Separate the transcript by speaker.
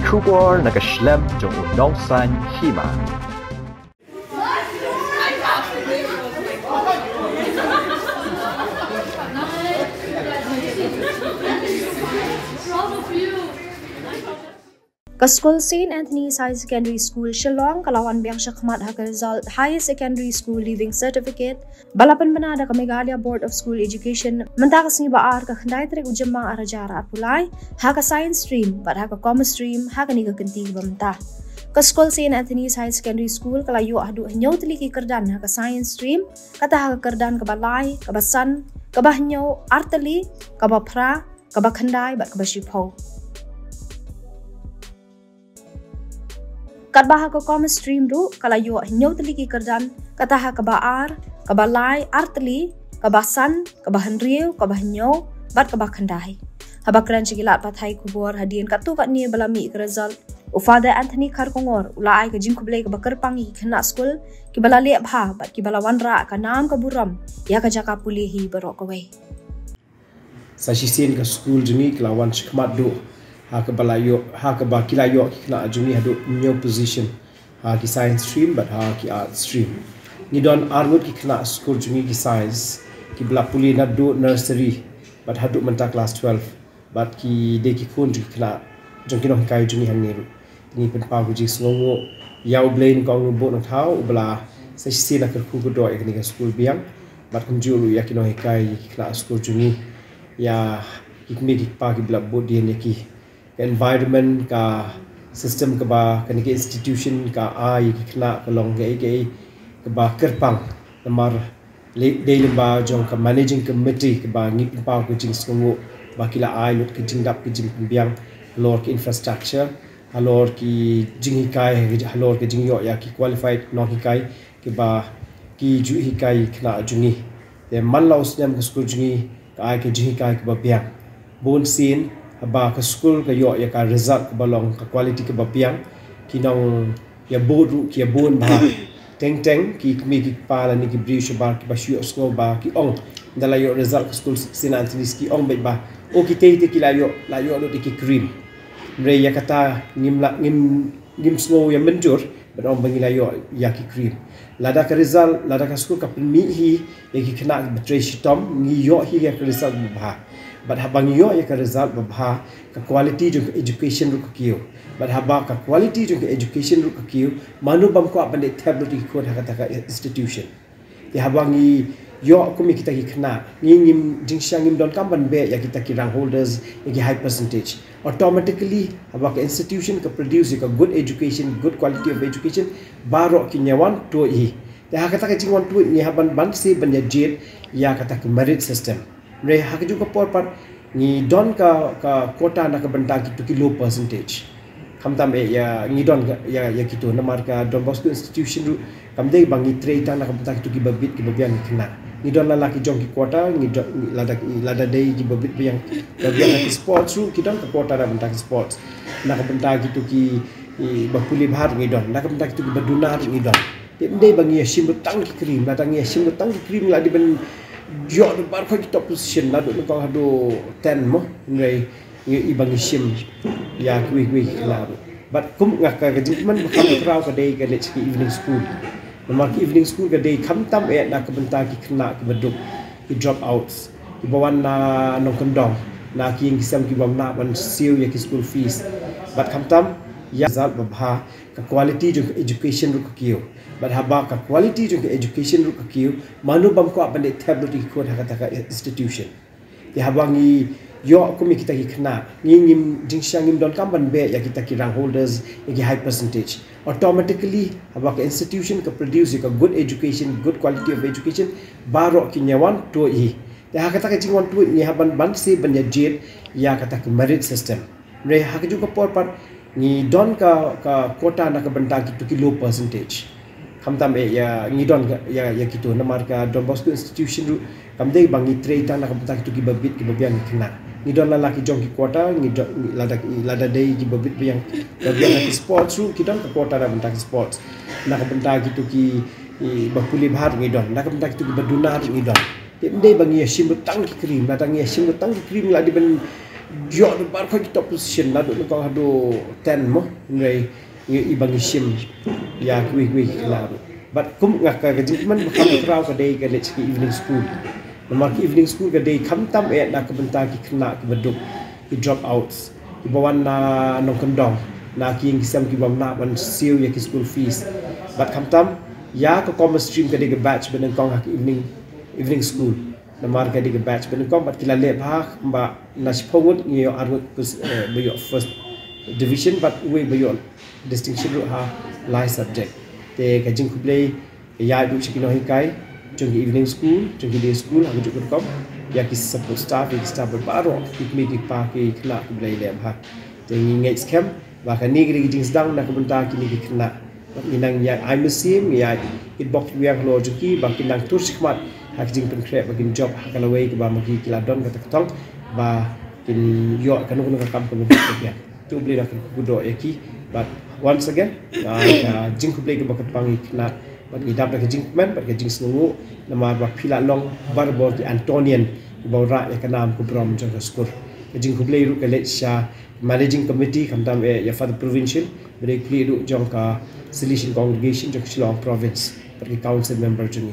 Speaker 1: kubor nakaslem jong unongsan Hima.
Speaker 2: School St. Anthony's High Secondary School Shillong kalawan biang syakmat ha result High Secondary School Leaving Certificate balapan banada ka Meghalaya Board of School Education mentakas ni baar ka khandai trek ujamang arajara at pulai ha ka science stream but ha ka commerce stream ha ka ni ka kentig bamta ka School St. Anthony's High Secondary School kalayo hadu hanyaw tili ki kerdan ha ka science stream kata ha ka kerdan ka balai ka basan ka bahnyaw artali ka bapra ka bakhandai bat ka bashipho Kadbaha ko commerce stream ru kalayo hinyaw tali ki kerdan kataha kabaar kabalai artli kabasan kabahanriu kabahnyaw bat kabakhandai habakran chigilat pathai kubor hadien katu kat ni balami ke result u father Anthony Kharkongor ulai ka jingkublai ka bakarpangi khana school ki balale bha bat ki balawanra ka nam ka buram ya ka jaka pulihi barok kawai
Speaker 3: Sashisin ka school juni kelawan shikmat do ha ka balayo ha ka bakilayo kina ajuni hadu new position ha ki science stream but ha ki art stream ni don armut ki kina school juni ki science ki bla puli na do nursery but hadu menta class 12 but ki de ki kun ki kina jong kino kai juni hang niru ni pen pa ku ji sngongo yaw blain kong bo no thau bla sa si na ku ku do ek ni school biang but kun julu ya kino kai kina school juni ya ikme ki pa ki bla bo de ne ki environment ka system ka ba kan ke institution ka ai ki khla ka long ge ka ba kerpang namar de lemba jong ka managing committee ka ba ngi pa ko jing sngo ba kila ai lut ki jing dap ki jing biang lor ki infrastructure halor ki jing kai halor ki jing yo ya ki qualified no ki kai ki ba ki ju hi kai khla jungi de man laus nyam ka school jungi ka ai ki jing kai ka ba biang bon sin ba ka school ka yo ya ka result ka balong ka quality ka bapiang kinong ya bodu ki bon ba teng teng ki mi ki pala ni ki brisho ba ki ba shu school ba ki ong dala yo result ka school St. Anthony's ki ong ba o ki te ki la yo lo ki cream re ya kata ngim snow ya menjur ba ong bangila yo ya ki cream lada ka result lada ka school ka mi hi ya ki kena betray shitom ngi yo hi ya ka result ba but habang yo ya ka result babha ka quality jong education ru kiyo but haba ka quality jong education ru kiyo manu bam ko apande tablet ko kata ka institution ya habang yo ko mi kita ki khna ngim jingshang ngim don kam ban be ya kita ki rank holders ya ki high percentage automatically haba ka institution ka produce ka good education good quality of education baro ki nyawan to hi ya kata ka jingwan to ni haban ban se ban ya jet ya kata ka merit system re hak juga porpat ni don ka kota na ka benda gitu ki low percentage kamtam ya ni don ya gitu namar ka Don Bosco institution ru kamde bangi trade na ka benda gitu ki babit ki babian kena ni don la ki jong ki kota ni lada dei ki babit yang babian ki sports ru ki don ka kota na benda ki sports na ka benda gitu ki bapuli bahar ni don na ka benda gitu ki baduna ni don de bangi shim tang ki cream la tang shim tang ki cream la di ben yo do bar ko top position la do ko hado 10 mo ngai ibang shim ya kwi la but kum ngak ka jing man ba kam kraw ka dei ka le ki evening school namar ki evening school ka dei kham tam e na ka benta ki khna ki baduk ki drop outs ki bawan na nong kondong na ki ing sam ki bam na ban siu ya ki school fees but kham tam ya zal babha ka quality jong education ru kiyo but haba ka quality jong education ru kiyo manu bam ko apande tablet ko kata ka institution ya haba ngi yo ko mi kita ki khna ngim jingshang ngim don kam ban be ya kita ki rank holders ya ki high percentage automatically haba ka institution ka produce ka good education good quality of education baro ki nyawan to hi ya kata ka jingwan to ni haban ban se ban ya jet ya kata ka merit system re hak juga porpat ni don ka kota na ka benda gitu ki low percentage kamtam ya ni don ya gitu namar ka Don Bosco institution ru kamde bangi trade na ka benda gitu ki babit ki babian kena ni don la ki jong ki kota ni lada dei ki babit yang babian ki sports ru ki don ka kota na benda ki sports na ka benda gitu ki bapuli bahar ni don na ka benda gitu ki baduna ni don de bangi shim tang ki cream la tang shim tang ki cream la di ben Yo do bar ko top position la do ko hado 10 mo ngai ibang isim ya kwi kala but kum ngak ka jing man kham kraw ka dei ka lech ki evening school namar ki evening school ka dei kham tam e na ka benta ki khna ki baduk ki drop outs ki bawan na nong kandong na ki ing kisam ki bam na ban siu ya ki school fees but kham tam ya ka commerce stream ka dei ka batch ben kong ha ki evening school namar ka dei ka batch ben kong but kila le bha ba na spongot ngi yo arut be yo first division but we be yo distinction ru ha lai subject te ka jing kublei ya du chikino hikai chung evening school chung day school ha ju kom ya ki support staff ki staff baro ki meeting pa ki khna kublei le ha te ngi ngai scam ba ka ni gri jing sedang na kubenta ki ni khna inang ya I musim ya it box wiang lo juki ba kinang tur sikmat ha jing pen krep ba kin job ha kala wei ba magi kila don ka tong ba kin yo kanu ka kam ko ya tu beli nak kudo eki but once again jing ku play ke bakat pangi na but idap nak jing man but jing snungu nama ba pila long barbor di Antonian bawra ya kanam ku brom jong skor jing ku play ru ke sha managing committee kamdam ya for the provincial beri play ru jong ka solution congregation jong Shillong province but council member jing